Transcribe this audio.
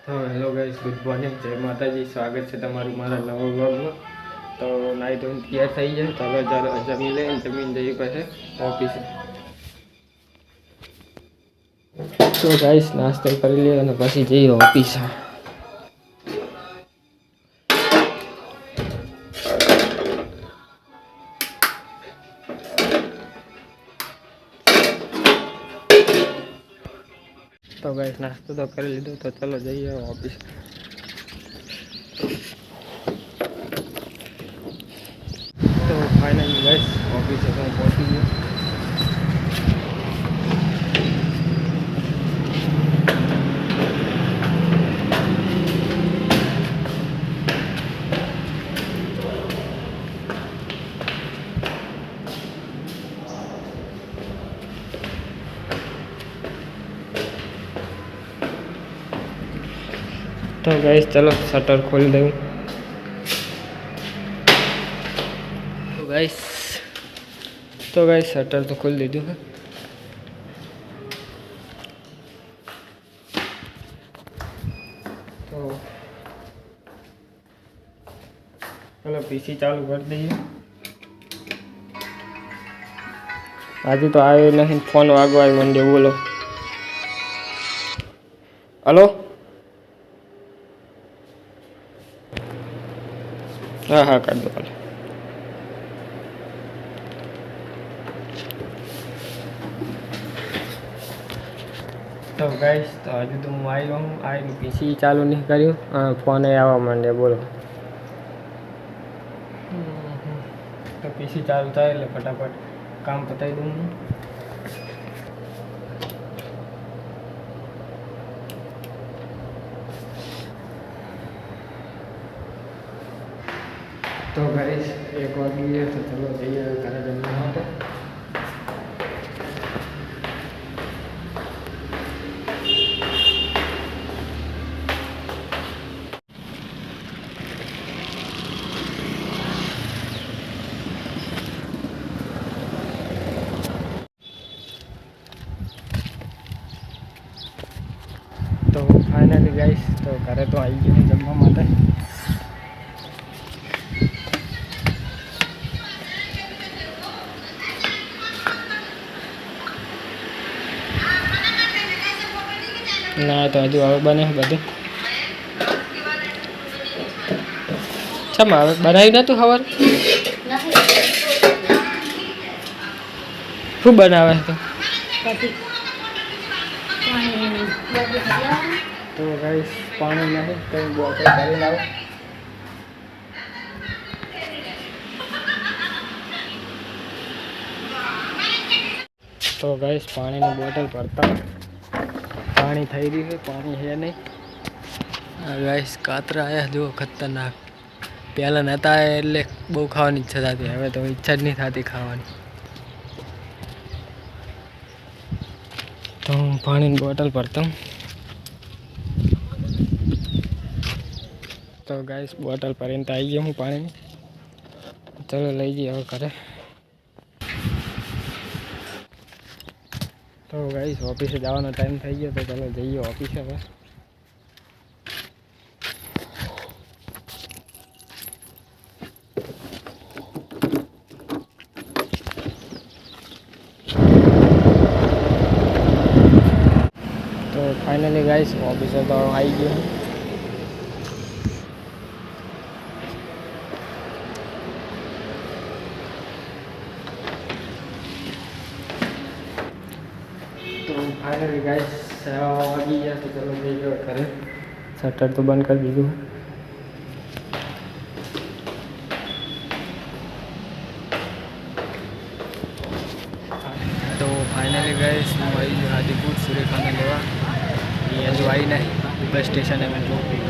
તો hello guys, good morning, જય માતાજી. સ્વાગત છે તમારું મારા નવા વ્લોગમાં. તો નાઈ ધોઈને તૈયાર થઈ જાય તો હવે જમી લઈને જમીન જઈ પાસે ઓફિસે. તો ગાઈસ નાસ્તો કરી લે અને પછી જઈએ ઓફિસે. તો ગાઈસ નાસ્તો તો કરી લીધો, તો ચલો જઈએ ઓફિસ. તો ફાઇનલી ગાઈસ ઓફિસે હું પહોંચી ગયો. तो गाइस चलो शटर खोल दूँ. तो गाइस शटर तो खोल दीधું है. तो चलो पीसी चालू कर दीजिए. आज तो आयो नहीं, फोन वागवा मंडे. बोलो हेलो. हाँ हाँ कर दो. तो गाइस तो हजू तो हूँ आई हूँ, आई पीसी चालू नहीं करूँ, फोन आवा मांडे. बोलो तो पीसी चालू था એટલે फटाफट काम पताई दूँ. तो गाइस 1 वागी है, तो चलो जाइए घरे जमवा માટે. तो फाइनली गाइस तो घरे तो आई गए जमवा માટે. ના તો હજુ હવે બને બધું. ચમ હવે બનાવ્યું નતું ખબર શું બનાવે તો. તો ગાઈસ પાણી નહીં તો બોટલ ભરી લાવો. તો ગાઈસ પાણીની બોટલ ભરતા पानी थी रही है, पानी है नहीं. गाइस कातरा आया जो खतरनाक. पहला नता एटले बहु खावानी इच्छा थी, हवे तो इच्छा ज नहीं थी खावानी. तो हूँ पानी बोटल भरता हूँ. तो गाइस बोटल भरीने तो आई गया हूँ पानी. चलो लई जाइए હવે ઘરે. तो गाइस ऑफिसे जावानो टाइम थई गयो, तो चलो जइए ऑफिसे હવે. तो फाइनली गाइस ऑफिसे तो आई गयो हूँ. तो फाइनली गाइस 7 वागी गया, तो चलो जइए घरे. शटर तो बंद कर दीधું. तो फाइनली गाइस હું આવી ગયો હાજીપુર સુરેખાને લેવા. એ હજુ આવી નહીં, બસ સ્ટેશને મેં જોઉં.